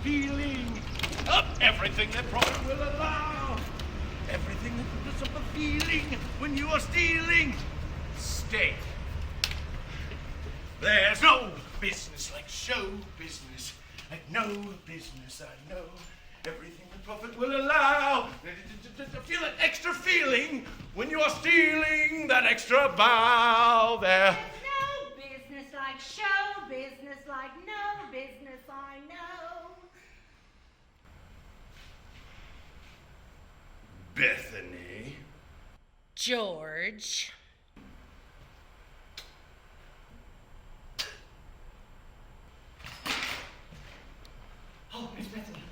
feeling. Up everything that profit will allow. Everything that builds up a feeling when you are stealing. Stay. There's no business like show business. Like no business I know. Everything the prophet will allow. Feel an extra feeling when you are stealing that extra bow there. There's no business like show business, like no business I know. Bethany. George. Oh, Miss Bethany,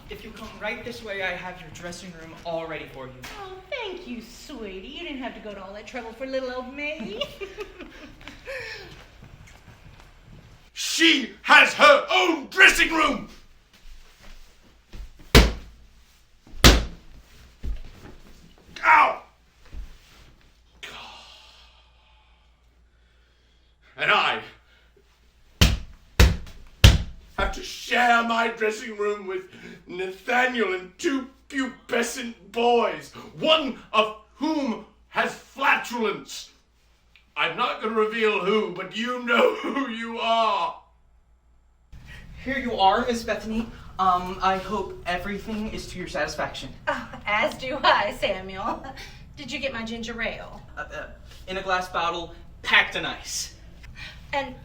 if you come right this way, I have your dressing room all ready for you. Oh, thank you, sweetie. You didn't have to go to all that trouble for little old me. She has her own dressing room. Ow! And I have to share my dressing room with Nathaniel and two pubescent boys, one of whom has flatulence. I'm not going to reveal who, but you know who you are. Here you are, Miss Bethany. I hope everything is to your satisfaction. As do I, Samuel. Did you get my ginger ale? In a glass bottle, packed in ice. And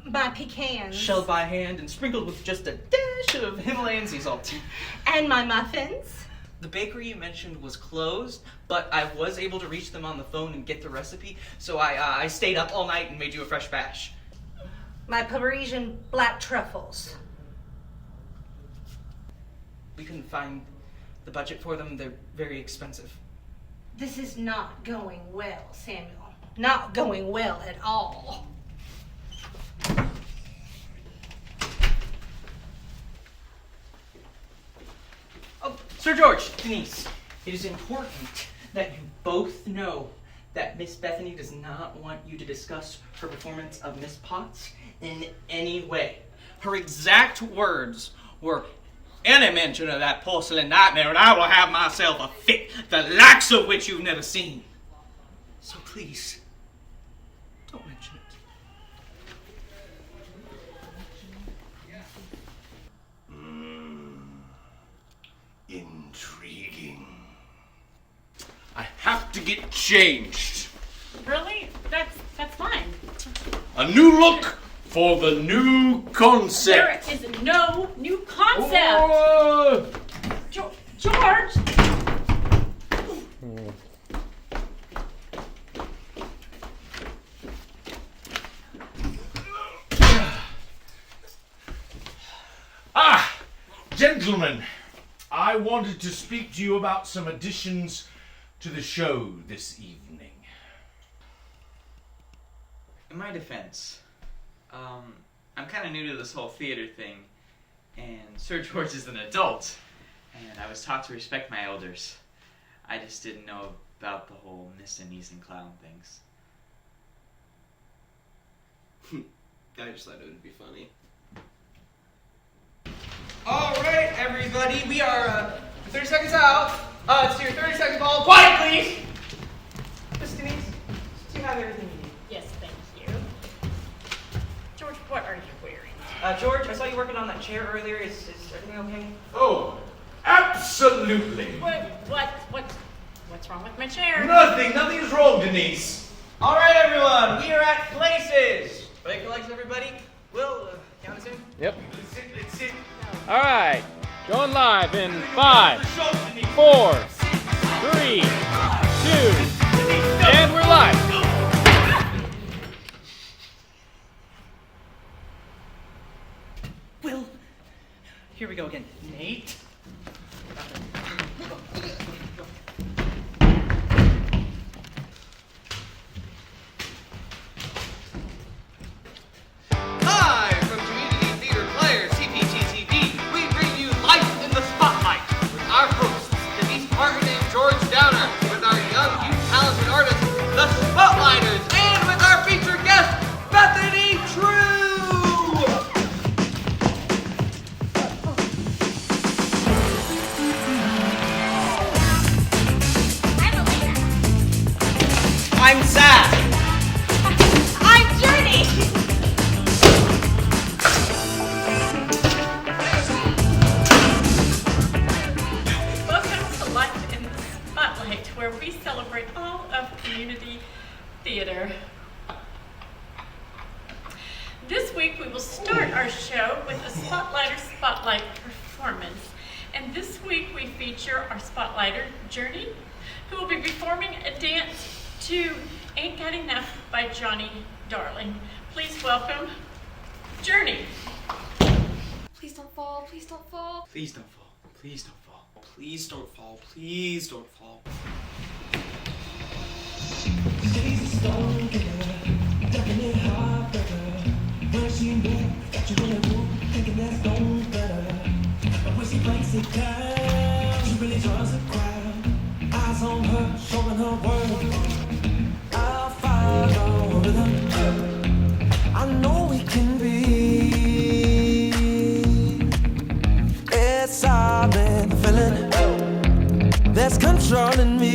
my pecans. Shelled by hand and sprinkled with just a dash of Himalayan sea salt. And my muffins. The bakery you mentioned was closed, but I was able to reach them on the phone and get the recipe, so I stayed up all night and made you a fresh batch. My Parisian black truffles. We couldn't find the budget for them. They're very expensive. This is not going well, Samuel. Not going well at all. Oh, Sir George, Denise, it is important that you both know that Miss Bethany does not want you to discuss her performance of Miss Potts in any way. Her exact words were, "Any mention of that porcelain nightmare and I will have myself a fit, the likes of which you've never seen." So please, don't mention it. Intriguing. I have to get changed. Really? That's fine. A new look for the new concept. There is no new concept. Oh! George! Gentlemen, I wanted to speak to you about some additions to the show this evening. In my defense, I'm kind of new to this whole theater thing, and Sir George is an adult, and I was taught to respect my elders. I just didn't know about the whole Miss Denise and clown things. I just thought it would be funny. All right, everybody, we are 30 seconds out. It's your 30 second ball. Quiet, please. Miss Denise, do you have everything you need? Yes, thank you. George, what are you wearing? George, I saw you working on that chair earlier. Is everything okay? Oh, absolutely. What's wrong with my chair? Nothing is wrong, Denise. All right, everyone, we are at Places. Break your legs, everybody. Will, count us in? Yep. Let's sit. All right. Going live in 5, 4, 3, 2, and we're live. Will, here we go again. Nate. Live from Community Theater Players, CPT-TV, we bring you Life in the Spotlight with our hosts, Denise Martin and George Downer, with our young youth I'm sad. I'm Journey. Welcome to Life in the Spotlight, where we celebrate all of community theater. This week we will start our show with a Spotlighter Spotlight performance. And this week we feature our Spotlighter, Journey, who will be performing a dance to Ain't Got Enough by Johnny Darling. Please welcome Journey. Please don't fall, please don't fall. Please don't fall. Please don't fall. Please don't fall. Please don't fall. I know we can be. It's all in the feeling that's controlling me.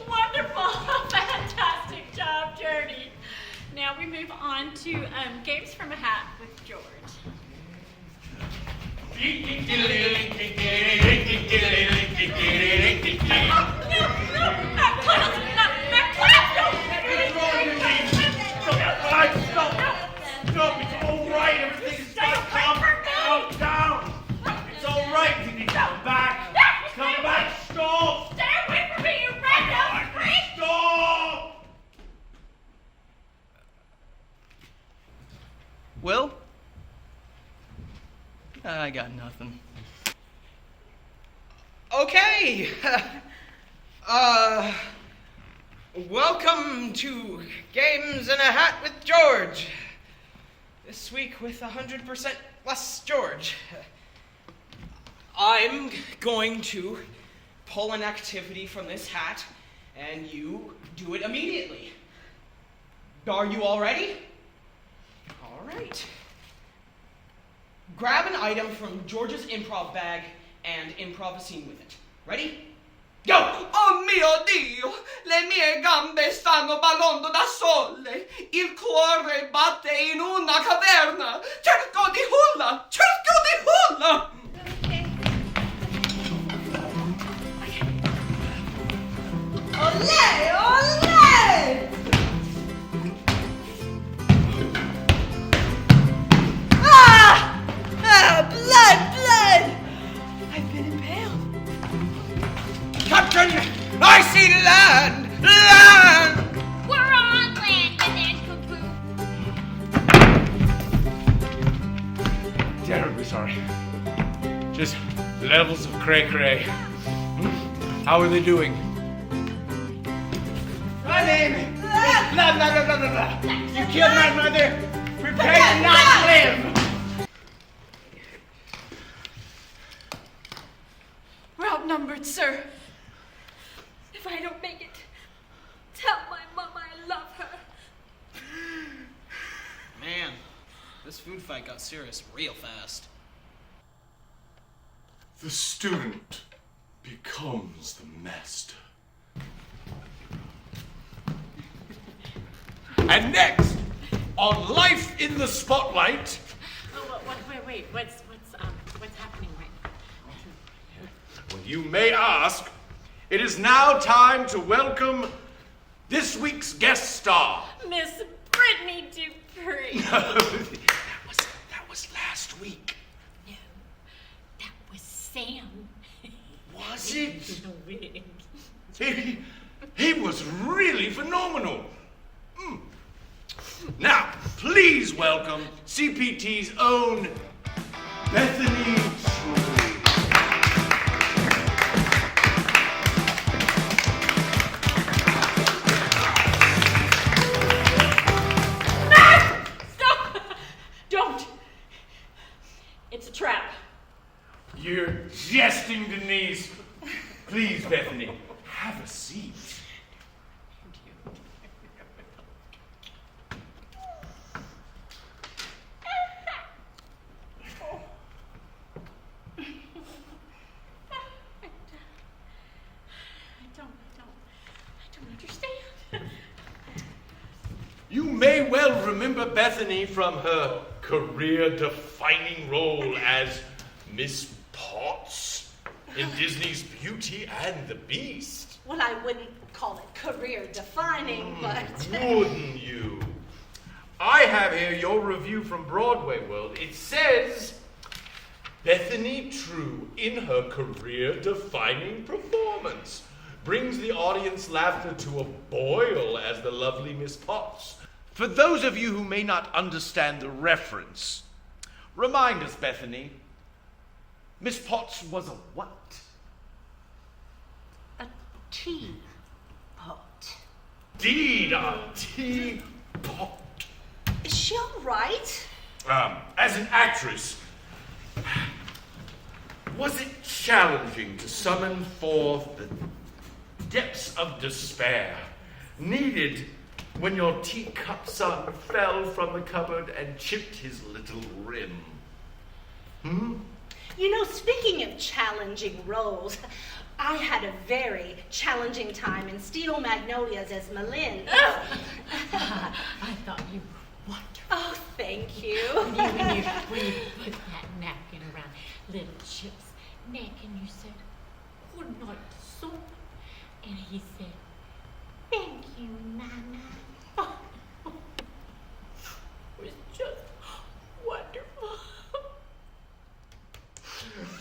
Wonderful, fantastic job, Journey. Now we move on to Games from a Hat with George. Stop, it's all right, everything's calm down. It's all right, come back, stop. Stay away from me, you random freak! Stop! Will? I got nothing. Okay. Welcome to Games in a Hat with George. This week with 100% less George. I'm going to pull an activity from this hat, and you do it immediately. Are you all ready? All right. Grab an item from George's improv bag and improv a scene with it. Ready? Go! Oh mio Dio, le mie gambe stanno ballando da sole, il cuore batte in una caverna, cerco di hulla, cerco di hulla! Olé, olé! Ah! Ah, blood! I've been impaled. Captain, I see land! Land! We're on land, Banana Cuckoo. Terribly sorry. Just levels of cray-cray. How are they doing? My name is blah, blah, blah, blah, blah, blah. You killed my mother. Prepare to not live. We're outnumbered, sir. If I don't make it, tell my mom I love her. Man, this food fight got serious real fast. The student becomes the master. And next, on Life in the Spotlight. Oh, wait, what's happening right now? Well, you may ask, it is now time to welcome this week's guest star. Miss Brittany Dupree. that was last week. No, that was Sam. Was it? The wig. He was really phenomenal. Now, please welcome CPT's own Bethany True. Stop! Don't! It's a trap. You're jesting, Denise. Please, Bethany, have a seat. I don't understand. You may well remember Bethany from her career-defining role as Miss Potts in Disney's Beauty and the Beast. Well, I wouldn't call it career-defining, but... Wouldn't you? I have here your review from Broadway World. It says, Bethany True, in her career-defining performance, brings the audience laughter to a boil as the lovely Miss Potts. For those of you who may not understand the reference, remind us, Bethany, Miss Potts was a what? A teapot. Indeed, a teapot. Is she all right? As an actress, was it challenging to summon forth the depths of despair needed when your teacup son fell from the cupboard and chipped his little rim? You know, speaking of challenging roles, I had a very challenging time in Steel Magnolias as Malin. I thought you were wonderful. Oh, thank you. When you put that napkin around little Chip's neck and you said, "Good night, son," and he said, "Thank you, Mama." It was just wonderful.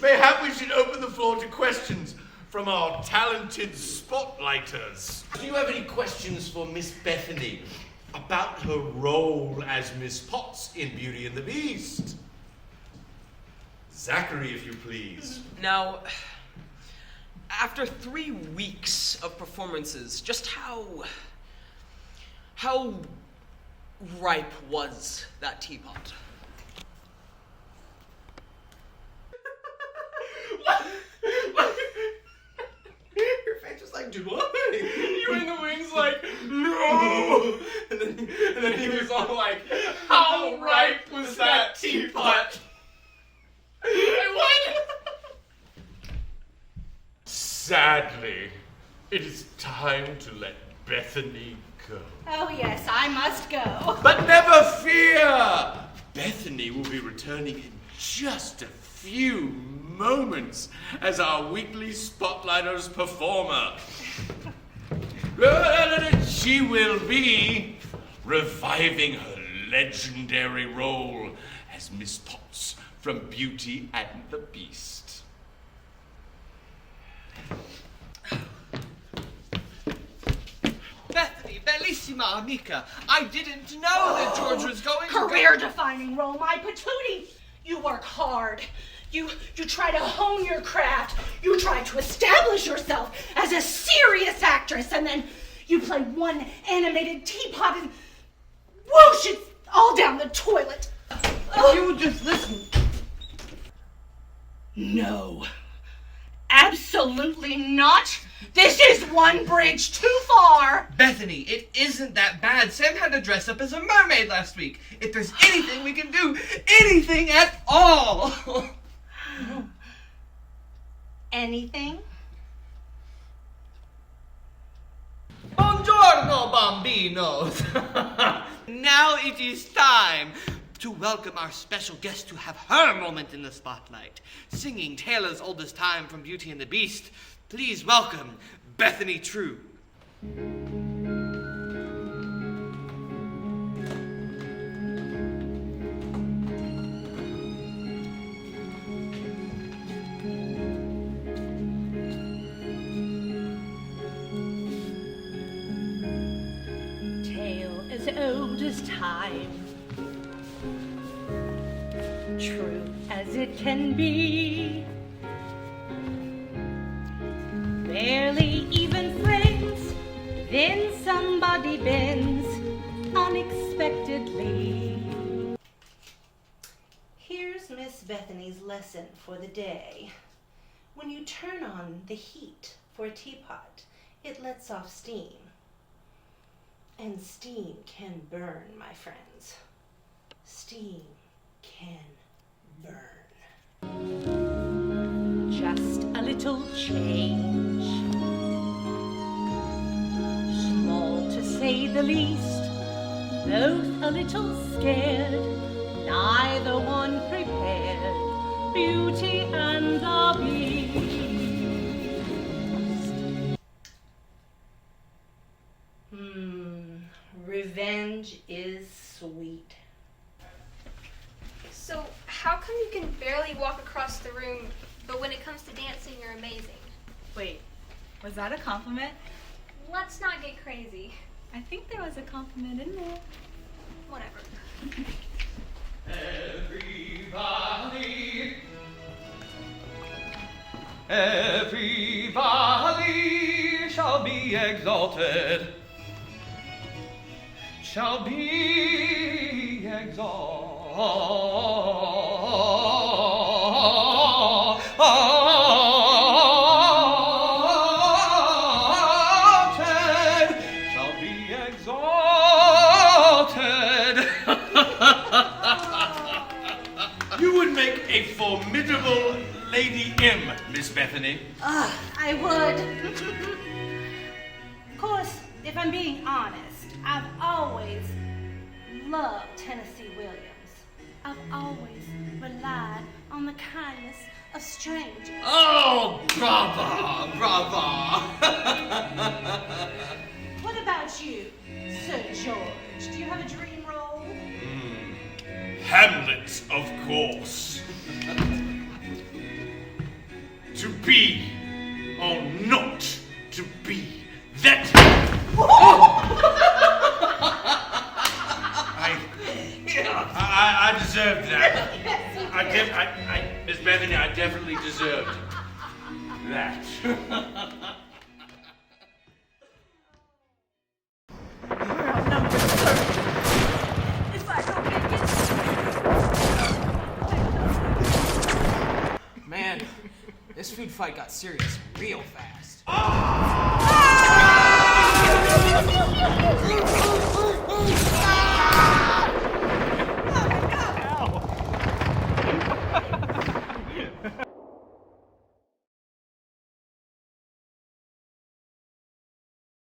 Mayhap we should open the floor to questions from our talented spotlighters. Do you have any questions for Miss Bethany about her role as Miss Potts in Beauty and the Beast? Zachary, if you please. Now, after 3 weeks of performances, just how ripe was that teapot? Your face was like, dude, what? You were in the wings like, no! And then he was all like, how ripe was that teapot? And what? Sadly, it is time to let Bethany go. Oh, yes, I must go. But never fear! Bethany will be returning in just a few moments as our weekly Spotlighters performer. She will be reviving her legendary role as Miss Potts from Beauty and the Beast. Bethany, bellissima amica, I didn't know that George was going to go. Career-defining role, my patootie. You work hard. You try to hone your craft. You try to establish yourself as a serious actress, and then you play one animated teapot and whoosh, it's all down the toilet. If you would just listen. No. Absolutely not. This is one bridge too far. Bethany, it isn't that bad. Sam had to dress up as a mermaid last week. If there's anything we can do, anything at all. Anything? Buongiorno, bambinos. Now it is time to welcome our special guest to have her moment in the spotlight. Singing Taylor's Oldest Time from Beauty and the Beast, please welcome Bethany True. old as time, true as it can be. Barely even friends, then somebody bends unexpectedly. Here's Miss Bethany's lesson for the day. When you turn on the heat for a teapot, it lets off steam. And steam can burn, my friends. Steam can burn. Just a little change, small to say the least, both a little scared, neither one prepared, Beauty and the Beast. Revenge is sweet. So, how come you can barely walk across the room, but when it comes to dancing, you're amazing? Wait, was that a compliment? Let's not get crazy. I think there was a compliment in there. Whatever. Everybody shall be exalted, shall be exalted, shall be exalted. You would make a formidable Lady M, Miss Bethany. I would. Of course, if I'm being honest, I've always loved Tennessee Williams. I've always relied on the kindness of strangers. Oh, brava, brava. What about you, Sir George? Do you have a dream role? Hamlet, of course. To be or not to be. That. I deserved that. Miss Bethany, I definitely deserved that. You're outnumbered, sir. If I don't make it. Man, this food fight got serious real fast. Ah!